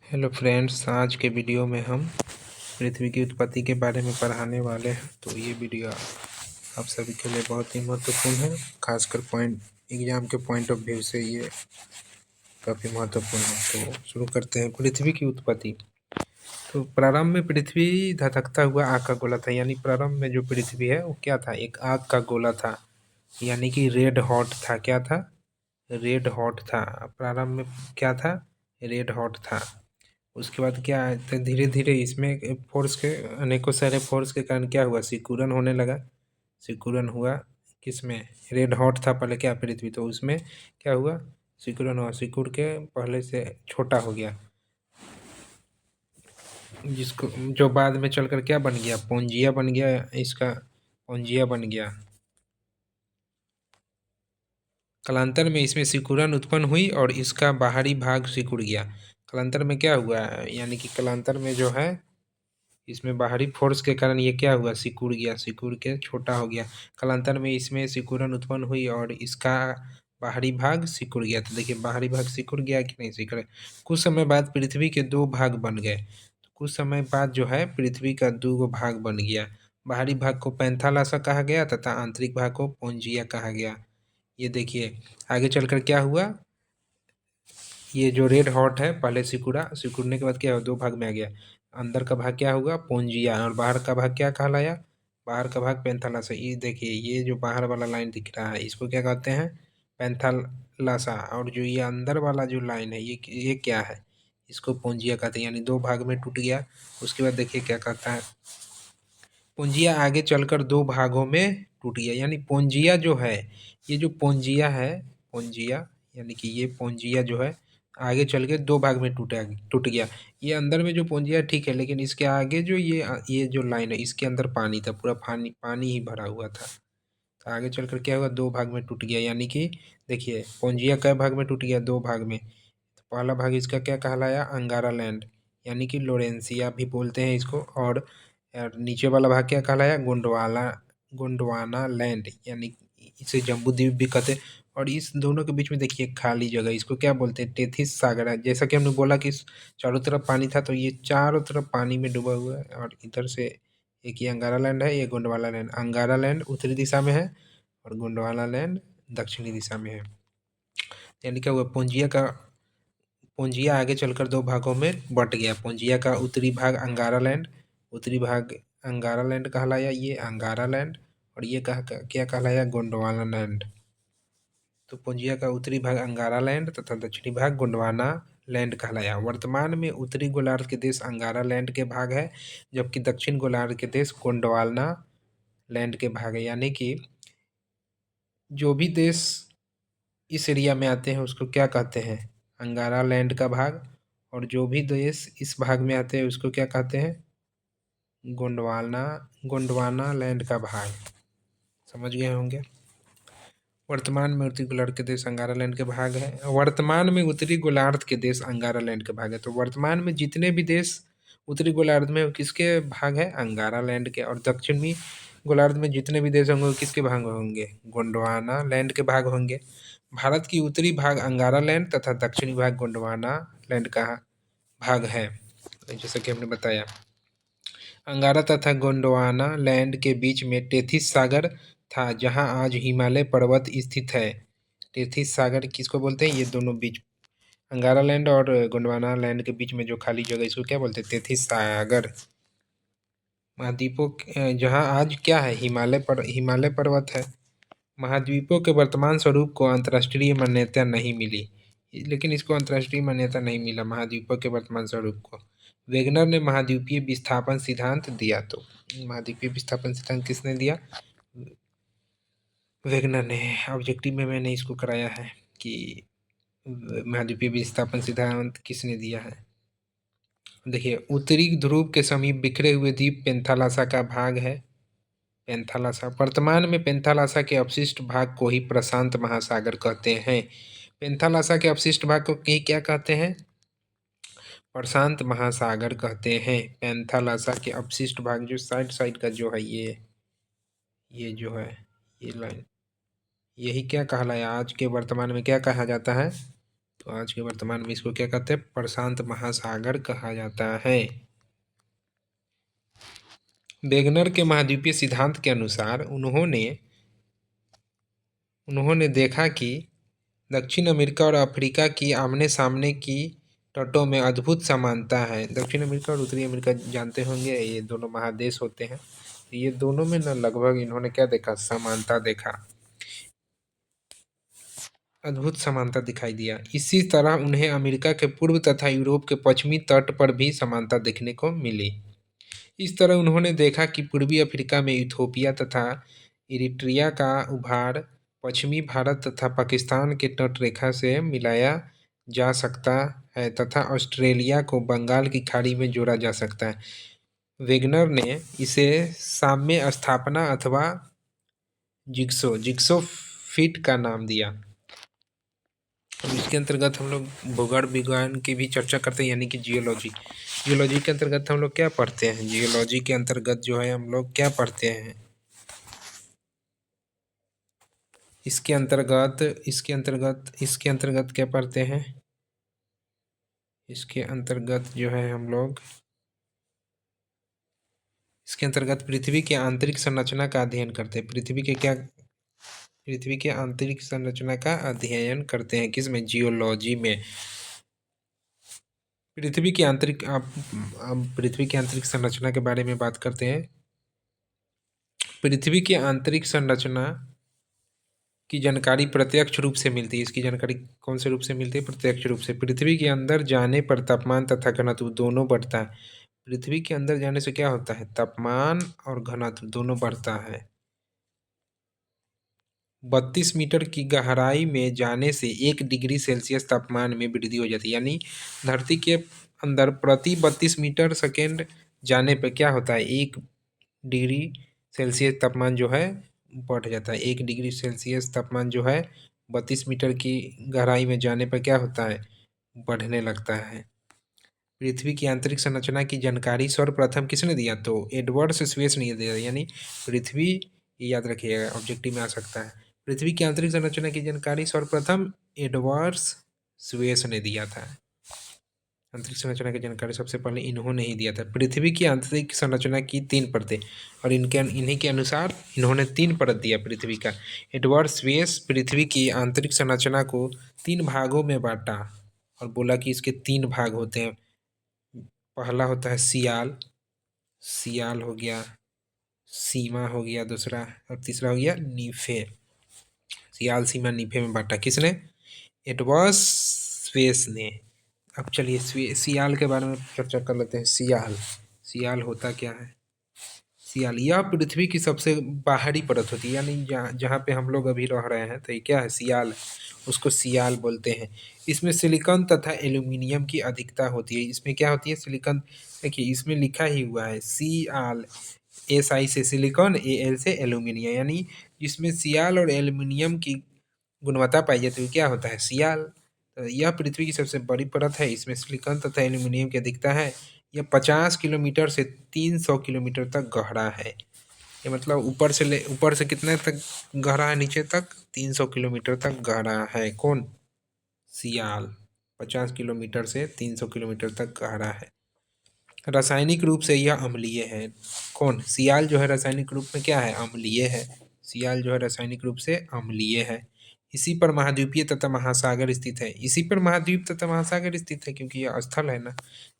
Hello friends, आज के video में हम पृथ्वी की उत्पत्ति के बारे में पढ़ाने वाले हैं। तो ये वीडियो आप सभी के लिए बहुत ही महत्वपूर्ण है, खासकर एग्जाम के पॉइंट ऑफ व्यू से ये काफ़ी महत्वपूर्ण है। तो शुरू करते हैं। पृथ्वी की उत्पत्ति। तो प्रारंभ में पृथ्वी धधकता हुआ आग का गोला था, यानी प्रारंभ में जो पृथ्वी है वो क्या था, एक आग का गोला था, यानी कि रेड हॉट था। क्या था? रेड हॉट था। प्रारंभ में क्या था? रेड हॉट था। उसके बाद क्या है, तो धीरे धीरे इसमें फोर्स के अनेकों सारे फोर्स के कारण क्या हुआ, सिकुड़न होने लगा। सिकुड़न हुआ किसमें? रेड हॉट था पहले क्या, पृथ्वी, तो उसमें क्या हुआ, सिकुड़न हुआ, सिकुड़ के पहले से छोटा हो गया, जिसको जो बाद में चलकर क्या बन गया, पोंजिया बन गया। इसका पोंजिया बन गया। कालांतर में इसमें सिकुड़न उत्पन्न हुई और इसका बाहरी भाग सिकुड़ गया। कालांतर में क्या हुआ, यानी कि कालांतर में जो है इसमें बाहरी फोर्स के कारण ये क्या हुआ, सिकुड़ गया, सिकुड़ के छोटा हो गया। कालांतर में इसमें सिकुड़न उत्पन्न हुई और इसका बाहरी भाग सिकुड़ गया। तो देखिए बाहरी भाग सिकुड़ गया कि नहीं सिकुड़। कुछ समय बाद पृथ्वी के दो भाग बन गए। तो कुछ समय बाद जो है पृथ्वी का दो भाग बन गया। बाहरी भाग को पैंथालासा कहा गया तथा आंतरिक भाग को पोंजिया कहा गया। ये देखिए आगे चलकर क्या हुआ, ये जो रेड हॉट है पहले सिकुड़ा, सिकुड़ने के बाद क्या हुआ, दो भाग में आ गया। अंदर का भाग क्या हुआ, पोंजिया, और बाहर का भाग क्या कहलाया, बाहर का भाग पेंथालासा। ये देखिए ये जो बाहर वाला लाइन दिख रहा है इसको क्या कहते हैं, पेंथालासा। और जो ये अंदर वाला जो लाइन है ये क्या है, इसको पोंजिया कहते हैं, यानी दो भाग में टूट गया। उसके बाद देखिए क्या कहता है, पोंजिया आगे चलकर दो भागों में टूट गया। यानी पोंजिया जो है, ये जो पोंजिया है, पोंजिया यानी कि ये पोंजिया जो है आगे चल के दो भाग में टूट गया। ये अंदर में जो पोंजिया ठीक है, लेकिन इसके आगे जो ये जो लाइन है इसके अंदर पानी था, पूरा पानी पानी ही भरा हुआ था। तो आगे चलकर क्या हुआ, दो भाग में टूट गया। यानी कि देखिए पोंजिया कई भाग में टूट गया, दो भाग में। तो पहला भाग इसका क्या कहलाया, अंगारा लैंड, यानी कि लोरेंसिया भी बोलते हैं इसको। और नीचे वाला भाग क्या कहलाया, गोंडवाना लैंड, यानी इसे जम्बू द्वीप भी कहते हैं। और इस दोनों के बीच में देखिए खाली जगह, इसको क्या बोलते हैं, टेथिस सागर है। जैसा कि हमने बोला कि चारों तरफ पानी था, तो ये चारों तरफ पानी में डूबा हुआ है। और इधर से एक ये अंगारा लैंड है, ये गोंडवाना लैंड। अंगारा लैंड उत्तरी दिशा में है और गोंडवाना लैंड दक्षिणी दिशा में है। यानी क्या हुआ, पूंजिया आगे चलकर दो भागों में बट गया। पूंजिया का उत्तरी भाग अंगारा लैंड, उत्तरी भाग अंगारा लैंड कहलाया, ये अंगारा लैंड। और ये क्या कहलाया, गोंडवाना लैंड। तो पूंजिया का उत्तरी भाग अंगारा लैंड तथा दक्षिणी भाग गोंडवाना लैंड कहलाया। वर्तमान में उत्तरी गोलार्ध के देश अंगारा लैंड के भाग है, जबकि दक्षिण गोलार्ध के देश गोंडवाना लैंड के भाग है। यानी कि जो भी देश इस एरिया में आते हैं उसको क्या कहते हैं, अंगारा लैंड का भाग। और जो भी देश इस भाग में आते हैं उसको क्या कहते हैं, गोंडवाना गोंडवाना लैंड का भाग। समझ गए होंगे। वर्तमान में उत्तरी गोलार्ध के देश अंगारा लैंड के भाग है। वर्तमान में उत्तरी गोलार्ध के देश अंगारा लैंड के भाग है। तो वर्तमान में जितने भी देश उत्तरी गोलार्ध में वो किसके भाग है, अंगारा लैंड के। और दक्षिणी गोलार्ध में जितने भी देश होंगे वो किसके भाग होंगे, गोंडवाना लैंड के भाग होंगे। भारत की उत्तरी भाग अंगारा लैंड तथा दक्षिणी भाग गोंडवाना लैंड का भाग है, जैसा कि हमने बताया। अंगारा तथा गोंडवाना लैंड के बीच में टेथिस सागर था, जहां आज हिमालय पर्वत स्थित है। टेथिस सागर किसको बोलते हैं, ये दोनों बीच, अंगारा लैंड और गोंडवाना लैंड के बीच में जो खाली जगह इसको क्या बोलते हैं, टेथिस सागर। महाद्वीपों जहां आज क्या है, हिमालय पर्वत है। महाद्वीपों के वर्तमान स्वरूप को अंतर्राष्ट्रीय मान्यता नहीं मिली, लेकिन इसको अंतर्राष्ट्रीय मान्यता नहीं मिला महाद्वीपों के वर्तमान स्वरूप को। वेगनर ने महाद्वीपीय विस्थापन सिद्धांत दिया। तो महाद्वीपीय विस्थापन सिद्धांत किसने दिया, वेगनर ने। ऑब्जेक्टिव में मैंने इसको कराया है कि महाद्वीपीय विस्थापन सिद्धांत किसने दिया है। देखिए उत्तरी ध्रुव के समीप बिखरे हुए द्वीप पेंथालासा का भाग है। पेंथालासा, वर्तमान में पेंथालासा के अवशिष्ट भाग को ही प्रशांत महासागर कहते हैं। पेंथालासा के अवशिष्ट भाग को ही क्या कहते हैं, प्रशांत महासागर कहते हैं। पेंथालासा के अवशिष्ट भाग जो साइड साइड का जो है ये जो है ये लाइन, यही क्या कहलाया, आज के वर्तमान में क्या कहा जाता है, तो आज के वर्तमान में इसको क्या कहते हैं? प्रशांत महासागर कहा जाता है। वेगनर के महाद्वीपीय सिद्धांत के अनुसार उन्होंने देखा कि दक्षिण अमेरिका और अफ्रीका की आमने सामने की तटों में अद्भुत समानता है। दक्षिण अमेरिका और उत्तरी अमेरिका जानते होंगे, ये दोनों महादेश होते हैं। ये दोनों में न लगभग इन्होंने क्या देखा? समानता देखा, अद्भुत समानता दिखाई दिया। इसी तरह उन्हें अमेरिका के पूर्व तथा यूरोप के पश्चिमी तट पर भी समानता देखने को मिली। इस तरह उन्होंने देखा कि पूर्वी अफ्रीका में इथोपिया तथा इरिट्रिया का उभार पश्चिमी भारत तथा पाकिस्तान के तटरेखा से मिलाया जा सकता है तथा ऑस्ट्रेलिया को बंगाल की खाड़ी में जोड़ा जा सकता है। वेगनर ने इसे साम्य स्थापना अथवा जिग्सो फिट का नाम दिया। अब इसके अंतर्गत हम लोग भूगोल विज्ञान की भी चर्चा करते हैं, यानी कि जियोलॉजी। जियोलॉजी के अंतर्गत हम लोग क्या पढ़ते हैं? जियोलॉजी के अंतर्गत जो है हम लोग क्या पढ़ते हैं? इसके अंतर्गत क्या पढ़ते हैं? इसके अंतर्गत जो है हम लोग इसके अंतर्गत पृथ्वी के आंतरिक संरचना का अध्ययन करते हैं। पृथ्वी के आंतरिक संरचना का अध्ययन करते हैं। किसमें? जियोलॉजी में। पृथ्वी की आंतरिक पृथ्वी की आंतरिक संरचना के बारे में बात करते हैं। पृथ्वी की आंतरिक संरचना की जानकारी प्रत्यक्ष रूप से मिलती है। इसकी जानकारी कौन से रूप से मिलती है? प्रत्यक्ष रूप से। पृथ्वी के अंदर जाने पर तापमान तथा घनत्व दोनों बढ़ता है। पृथ्वी के अंदर जाने से क्या होता है? तापमान और घनत्व दोनों बढ़ता है। 32 मीटर की गहराई में जाने से 1 डिग्री सेल्सियस तापमान में वृद्धि हो जाती है। यानी धरती के अंदर प्रति 32 मीटर सेकेंड जाने पर क्या होता है? 1 डिग्री सेल्सियस तापमान जो है बढ़ जाता है। 1 डिग्री सेल्सियस तापमान जो है 32 मीटर की गहराई में जाने पर क्या होता है? बढ़ने लगता है। पृथ्वी की आंतरिक संरचना की जानकारी सर्वप्रथम किसने दिया? तो एडवर्ड स्वेस ने दिया। यानी पृथ्वी, ये याद रखिएगा, ऑब्जेक्टिव में आ सकता है। पृथ्वी की आंतरिक संरचना की जानकारी सर्वप्रथम एडवर्ड स्वेस ने दिया था। आंतरिक संरचना की जानकारी सबसे पहले इन्होंने ही दिया था। पृथ्वी की आंतरिक संरचना की 3 परतें, और इन्हीं के अनुसार इन्होंने 3 परत दिया पृथ्वी का। एडवर्ड स्वेस पृथ्वी की आंतरिक संरचना को 3 भागों में बांटा और बोला कि इसके 3 भाग होते हैं। पहला होता है सियाल, सियाल हो गया, सीमा हो गया दूसरा, और तीसरा हो गया नीफे। सियाल, सीमा, नीफे में बांटा किसने? एडवर्ड स्वेस ने। अब चलिए सियाल के बारे में चर्चा कर लेते हैं। सियाल, सियाल होता क्या है? सियाल यह पृथ्वी की सबसे बाहरी परत होती है, यानी जहाँ जहाँ पे हम लोग अभी रह रहे हैं, तो ये क्या है? सियाल। उसको सियाल बोलते हैं। इसमें सिलिकॉन तथा एल्यूमिनियम की अधिकता होती है। इसमें क्या होती है? सिलिकॉन। देखिए इसमें लिखा ही हुआ है सियाल, SI से सिलिकॉन, AL से एल्यूमिनियम, यानी जिसमें सियाल और एल्यूमिनियम की गुणवत्ता पाई जाती है क्या होता है? सियाल। तो यह पृथ्वी की सबसे बड़ी परत है। इसमें सिलिकॉन तथा एल्यूमिनियम की अधिकता है। यह 50 किलोमीटर से 300 किलोमीटर तक गहरा है। ये मतलब ऊपर से कितने तक गहरा है? नीचे तक 300 किलोमीटर तक गहरा है। कौन? सियाल। 50 किलोमीटर से 300 किलोमीटर तक गहरा है। रासायनिक रूप से यह अम्लीय है। कौन? सियाल जो है रासायनिक रूप में क्या है? अम्लीय है। सियाल जो है रासायनिक रूप से अम्लीय है। इसी पर महाद्वीपीय तथा महासागर स्थित है। इसी पर महाद्वीप तथा महासागर स्थित है, क्योंकि यह स्थल है ना,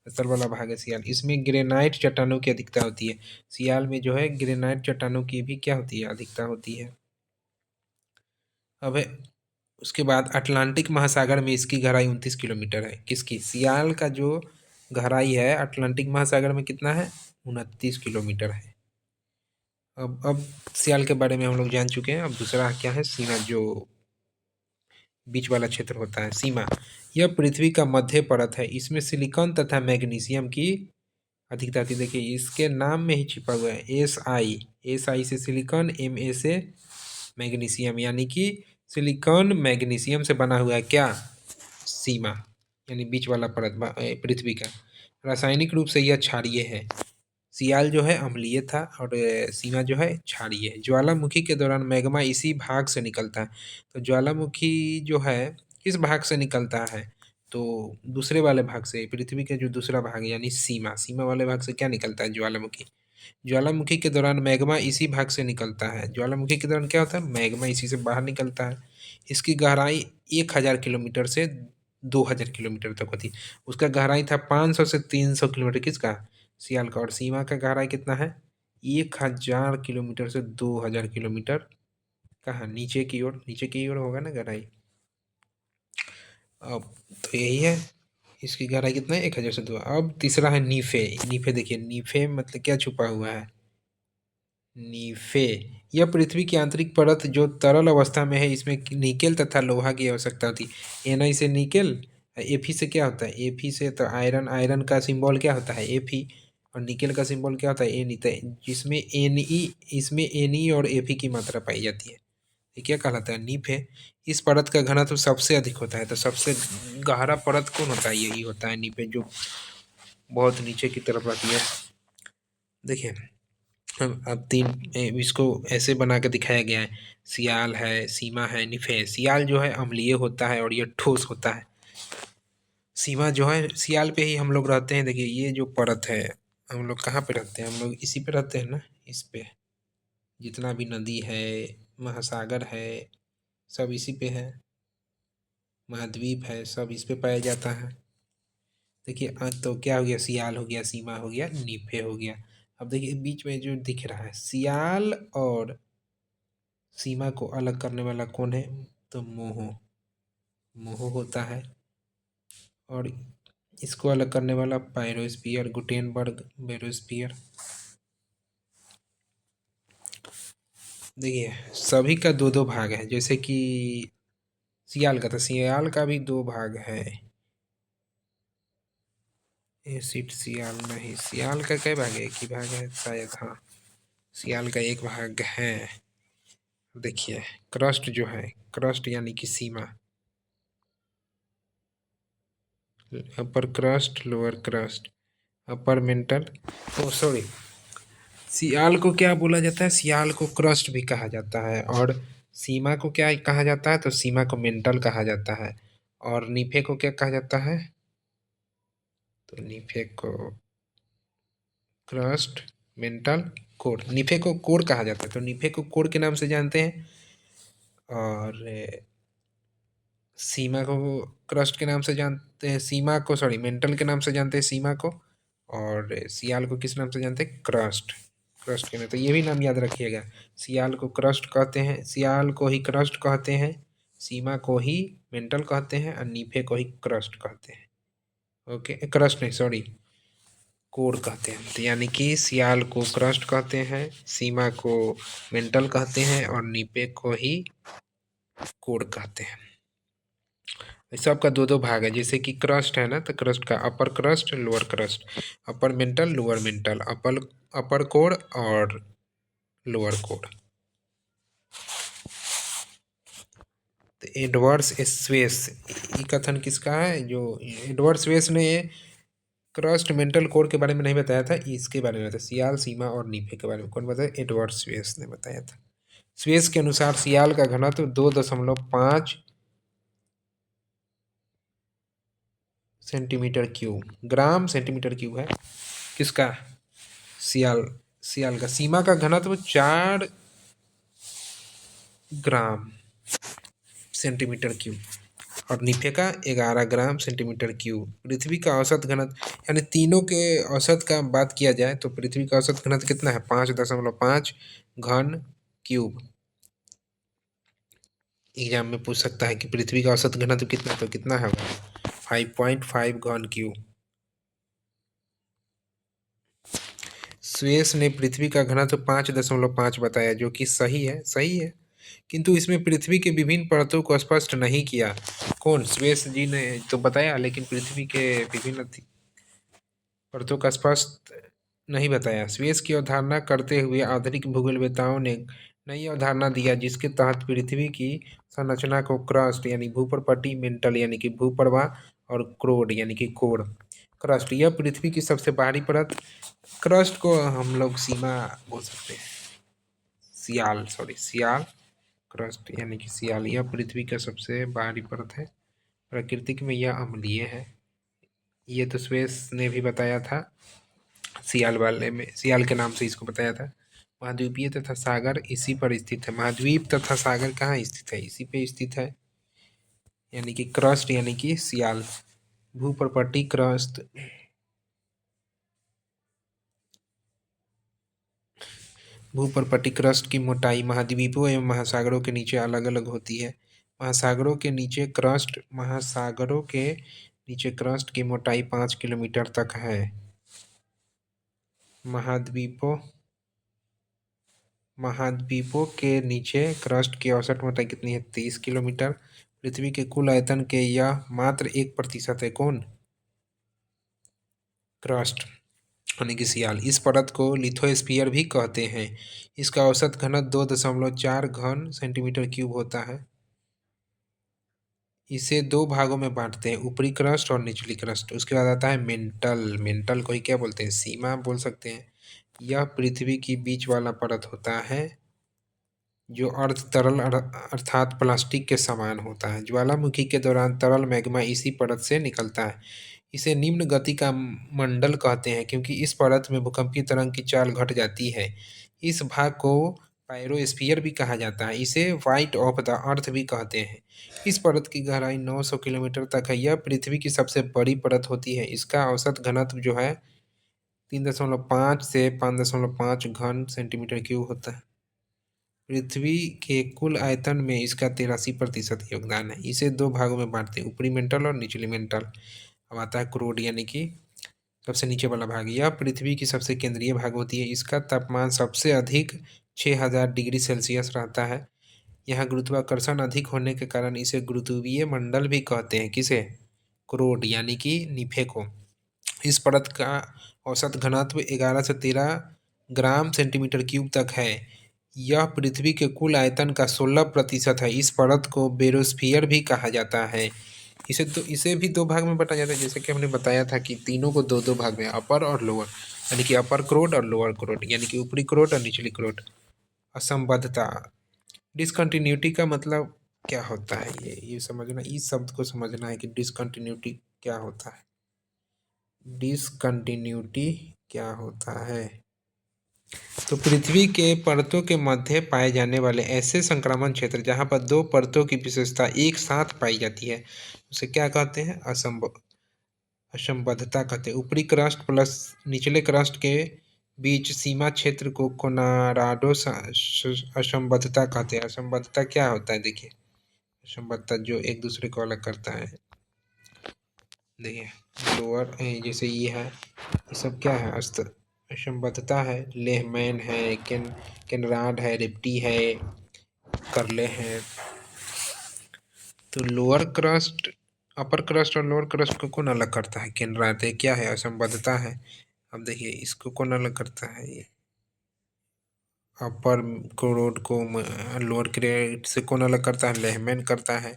स्थल वाला भाग है सियाल। इसमें ग्रेनाइट चट्टानों की अधिकता होती है। सियाल में जो है ग्रेनाइट चट्टानों की भी क्या होती है? अधिकता होती है। अब उसके बाद अटलांटिक महासागर में इसकी गहराई 29 किलोमीटर है। किसकी? सियाल का जो गहराई है अटलांटिक महासागर में कितना है? 29 किलोमीटर है। अब सियाल के बारे में हम लोग जान चुके हैं। अब दूसरा क्या है? सीमा, जो बीच वाला क्षेत्र होता है, सीमा। यह पृथ्वी का मध्य परत है। इसमें सिलिकॉन तथा मैग्नीशियम की अधिकता थी। देखिए इसके नाम में ही छिपा हुआ है SI से सिलिकॉन, Ma से मैग्नीशियम, यानी कि सिलिकॉन मैग्नीशियम से बना हुआ है क्या? सीमा, यानी बीच वाला परत पृथ्वी का। रासायनिक रूप से यह क्षारीय है। सियाल जो है अम्लीय था और सीमा जो है क्षारीय है। ज्वालामुखी के दौरान मैग्मा इसी भाग से निकलता है। तो ज्वालामुखी जो है किस भाग से निकलता है? तो दूसरे वाले भाग से, पृथ्वी का जो दूसरा भाग यानी सीमा, सीमा वाले भाग से क्या निकलता है? ज्वालामुखी। ज्वालामुखी के दौरान मैग्मा इसी भाग से निकलता है। ज्वालामुखी के दौरान क्या होता है? मैग्मा इसी से बाहर निकलता है। इसकी गहराई 1000 किलोमीटर से 2000 किलोमीटर तक होती है। उसका गहराई था 500 से 300 किलोमीटर, किसका? सियाल का। और सीमा का गहराई कितना है? 1000 किलोमीटर से 2000 किलोमीटर। कहाँ? नीचे की ओर, नीचे की ओर होगा ना गहराई। अब तो यही है, इसकी गहराई कितना है? 1000 से 2। अब तीसरा है नीफे। नीफे देखिए, नीफे मतलब क्या छुपा हुआ है? नीफे, यह पृथ्वी की आंतरिक परत जो तरल अवस्था में है, इसमें निकेल तथा लोहा की आवश्यकता होती है। Na से निकेल, Fe से क्या होता है? Fe से तो आयरन, आयरन का सिंबल क्या होता है? Fe। और निकेल का सिंबल क्या होता है? Ne। तो जिसमें Ne, इसमें Ne और Fe की मात्रा पाई जाती है। ये क्या कहलाता है? नीफ है। इस परत का घनत्व तो सबसे अधिक होता है। तो सबसे गहरा परत कौन होता है? यही होता है नीफ, जो बहुत नीचे की तरफ आती है। देखिए, अब तीन इसको ऐसे बना के दिखाया गया है। सियाल है, सीमा है, निफे। सियाल जो है अम्लीय होता है और ये ठोस होता है। सीमा जो है, सियाल पे ही हम लोग रहते हैं। देखिए ये जो परत है, हम लोग कहाँ पे रहते हैं? हम लोग इसी पे रहते हैं ना, इस पे। जितना भी नदी है, महासागर है, सब इसी पे है। महाद्वीप है, सब इस पे पाया जाता है। देखिए तो क्या हो गया? सियाल हो गया, सीमा हो गया, निफे हो गया। अब देखिए बीच में जो दिख रहा है, सियाल और सीमा को अलग करने वाला कौन है? तो मोह, मोह होता है। और इसको अलग करने वाला पायरोस्फीयर, गुटेनबर्ग बैरोस्फीयर। देखिए सभी का दो दो भाग है, जैसे कि सियाल का था, सियाल का भी दो भाग है। एसिड सियाल नहीं, सियाल का क्या भाग है? एक ही भाग है शायद, हाँ। सियाल का एक भाग है। देखिए क्रस्ट जो है, क्रस्ट यानी कि सीमा, upper crust, lower crust, upper mantle, oh sorry, sial को क्या बोला जाता है? सियाल को क्रस्ट भी कहा जाता है। और सीमा को क्या कहा जाता है? तो सीमा को मेंटल कहा जाता है। और नीफे को क्या कहा जाता है? तो नीफे को क्रस्ट, मेंटल, कोर। नीफे को कोर कहा जाता है, तो नीफे को कोर के नाम से जानते हैं। और सीमा को क्रस्ट के नाम से जानते हैं, सीमा को सॉरी मेंटल के नाम से जानते हैं सीमा को। और सियाल को किस नाम से जानते हैं? क्रस्ट, क्रस्ट के नाम। तो ये भी नाम याद रखिएगा, सियाल को क्रस्ट कहते हैं, सियाल को ही क्रस्ट कहते हैं, सीमा को ही मेंटल कहते हैं, और नीफे को ही क्रस्ट कहते हैं। ओके, क्रस्ट नहीं सॉरी, कोर कहते हैं। तो यानी कि सियाल को क्रस्ट कहते हैं, सीमा को मेंटल कहते हैं, और नीपे को ही कोर कहते हैं। सबका दो दो भाग है, जैसे कि क्रस्ट है ना, तो क्रस्ट का upper crust, lower crust, upper mantle, lower mantle, upper core और लोअर कोर। तो एडवर्ड स्वेस, ये कथन किसका है? जो एडवर्ड स्वेस ने क्रस्ट मेंटल कोर के बारे में नहीं बताया था, इसके बारे में बताया, सियाल, सीमा और नीफे के बारे में। कौन बताया? एडवर्ड स्वेस ने बताया था। स्वेस के अनुसार सियाल का घनत्व 2.5 centimetre cube, gram centimetre cube है। किसका? सियाल, सियाल का। सीमा का घनत्व 4 ग्राम सेंटीमीटर क्यूब, और नीफे का 11 ग्राम सेंटीमीटर क्यूब। पृथ्वी का औसत घनत्व, यानी तीनों के औसत का बात किया जाए तो पृथ्वी का औसत घनत्व कितना है? 5.5 घन क्यूब। एग्जाम में पूछ सकता है कि पृथ्वी का औसत घनत्व कितना, तो कितना है? 5.5 घन क्यूब। स्वेस ने पृथ्वी का घनत्व 5.5 बताया, जो कि सही है, सही है। किंतु इसमें पृथ्वी के विभिन्न परतों को स्पष्ट नहीं किया। कौन? स्वेस जी ने तो बताया, लेकिन पृथ्वी के विभिन्न परतों का स्पष्ट नहीं बताया। स्वेस की अवधारणा करते हुए आधुनिक भूगोलवेताओं ने नई अवधारणा दिया, जिसके तहत पृथ्वी की संरचना को क्रस्ट यानी भूपरपट्टी, मेंटल यानी कि भूप्रवाह, और क्रोड यानी कि कोर। क्रस्ट यह पृथ्वी की सबसे बाहरी परत, क्रस्ट को हम लोग सीमा बोल सकते हैं, सियाल सॉरी सियाल, क्रस्ट यानी कि सियाल, यह पृथ्वी का सबसे बाहरी परत है। प्राकृतिक में यह अम्लीय है। ये तो सुरेश ने भी बताया था, सियाल वाले में, सियाल के नाम से इसको बताया था। महाद्वीपीय तथा सागर इसी पर स्थित है। महाद्वीप तथा सागर कहाँ स्थित है? इसी पे स्थित है, यानी कि क्रस्ट, यानी कि सियाल। भूप्रपट्टी क्रस्ट, भूप्रपट्टी क्रस्ट की मोटाई महाद्वीपों एवं महासागरों के नीचे अलग अलग होती है। महासागरों के नीचे क्रस्ट की मोटाई 5 किलोमीटर तक है। महाद्वीपों के नीचे क्रस्ट की औसत मोटाई कितनी है? 30 किलोमीटर। पृथ्वी के कुल आयतन के यह मात्र 1% है। कौन? क्रस्ट, यानी कि सियाल। इस परत को लिथोस्फीयर भी कहते हैं। इसका औसत घनत्व 2.4 घन सेंटीमीटर क्यूब होता है। इसे दो भागों में बांटते हैं, ऊपरी क्रस्ट और निचली क्रस्ट। उसके बाद आता है मेंटल। मेंटल को ही क्या बोलते हैं? सीमा बोल सकते हैं। यह पृथ्वी की बीच वाला परत होता है जो अर्ध तरल अर्थात प्लास्टिक के समान होता है। ज्वालामुखी के दौरान तरल मैग्मा इसी परत से निकलता है। इसे निम्न गति का मंडल कहते हैं क्योंकि इस परत में भूकंपीय तरंग की चाल घट जाती है। इस भाग को पायरोस्फीयर भी कहा जाता है। इसे व्हाइट ऑफ द अर्थ भी कहते हैं। इस परत की गहराई 900 किलोमीटर तक है। यह पृथ्वी की सबसे बड़ी परत होती है। इसका औसत घनत्व जो है 3.5 से 5.5 घन सेंटीमीटर क्यूब होता है। पृथ्वी के कुल आयतन में इसका 83% योगदान है। इसे दो भागों में बांटते हैं, ऊपरी मेंटल और निचली मेंटल। अब आता है क्रोड, यानी कि सबसे नीचे वाला भाग। यह पृथ्वी की सबसे केंद्रीय भाग होती है। इसका तापमान सबसे अधिक 6000 डिग्री सेल्सियस रहता है। यहाँ गुरुत्वाकर्षण अधिक होने के कारण इसे गुरुत्वीय मंडल भी कहते हैं। किसे? क्रोड, यानी कि नीफे को। इस परत का औसत घनत्व 11 से 13 ग्राम सेंटीमीटर क्यूब तक है। यह पृथ्वी के कुल आयतन का 16% है। इस परत को बेरोस्फियर भी कहा जाता है। इसे भी दो भाग में बांटा जाता है, जैसे कि हमने बताया था कि तीनों को दो दो भाग में, अपर और लोअर, यानी कि अपर क्रोड और लोअर क्रोड, यानी कि ऊपरी क्रोड और निचली क्रोड। असंबद्धता, डिसकंटिन्यूटी का मतलब क्या होता है? ये समझना, इस शब्द को समझना है कि डिसकंटिन्यूटी क्या होता है। डिसकंटिन्यूटी क्या होता है? तो पृथ्वी के परतों के मध्य पाए जाने वाले ऐसे संक्रामण क्षेत्र जहाँ पर दो परतों की विशेषता एक साथ पाई जाती है उसे क्या कहते हैं? असंबद्धता कहते हैं। ऊपरी क्रस्ट प्लस निचले क्रस्ट के बीच सीमा क्षेत्र को कोनाराडो असंबद्धता कहते हैं। असंबद्धता क्या होता है? देखिए, असंबद्धता जो एक दूसरे को अलग करता है। देखिए, लोअर जैसे ये है, ये सब क्या है? असंबद्धता है। लेहमैन है, केनराड है, रिप्टी है, करले हैं। तो लोअर क्रस्ट, अपर क्रस्ट और लोअर क्रस्ट को कौन अलग करता है? केनराड है। क्या है? असंबद्धता है। अब देखिए, इसको कौन अलग करता है? ये अपर क्रोड को लोअर क्रेड से कौन अलग करता है? लेहमैन करता है।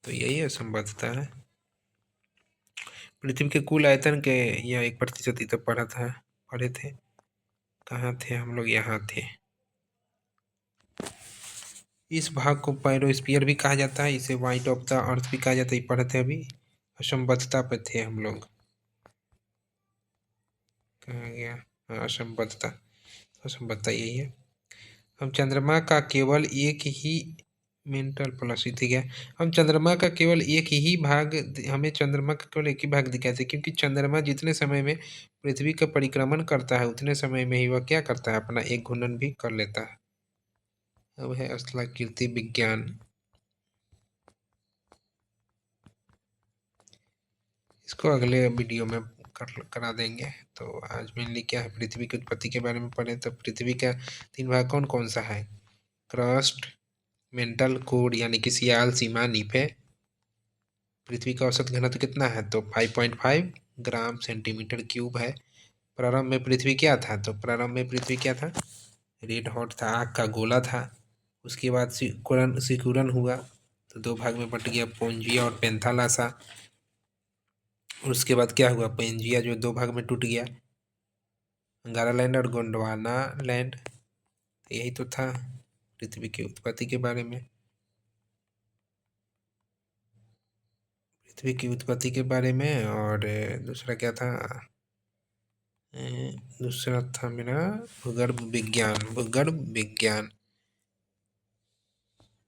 तो यही असंबद्धता है। पृथ्वी के कुल आयतन के यह 1% ही तो पढ़े थे। कहाँ थे हम लोग? यहाँ थे। इस भाग को पायरोस्फीयर भी कहा जाता है। इसे व्हाइट ऑफ द अर्थ भी कहा जाता है। पढ़े थे अभी, असंबद्धता पे थे हम लोग। कहाँ गया? हाँ, असंबद्धता। असंबद्धता यही है। हम चंद्रमा का केवल एक ही मेंटल प्लस ही ठीक है। हम चंद्रमा का केवल एक ही भाग, हमें चंद्रमा का केवल एक ही भाग दिखाई थे क्योंकि चंद्रमा जितने समय में पृथ्वी का परिक्रमण करता है उतने समय में ही वह क्या करता है? अपना एक घूर्णन भी कर लेता है। अब है स्थलाकृति विज्ञान। इसको अगले वीडियो में करा देंगे। तो आज मेनली क्या है? पृथ्वी की उत्पत्ति के बारे में पढ़े। तो पृथ्वी का 3 भाग कौन कौन सा है? क्रस्ट, मेंटल, कोर, यानी कि सियाल, सीमा, नीफे। पृथ्वी का औसत घनत्व कितना है? तो 5.5 ग्राम सेंटीमीटर क्यूब है। प्रारंभ में पृथ्वी क्या था? तो प्रारंभ में पृथ्वी क्या था? रेड हॉट था, आग का गोला था। उसके बाद सिकुड़न हुआ तो दो भाग में बट गया, पोंजिया और पेंथालासा। और उसके बाद क्या हुआ? पेंजिया जो दो भाग में टूट गया, अंगारा लैंड और गोंडवाना लैंड। यही तो था पृथ्वी की उत्पत्ति के बारे में। पृथ्वी की उत्पत्ति के बारे में, और दूसरा क्या था? अ, दूसरा था मेरा भूगर्भ विज्ञान, भूगर्भ विज्ञान।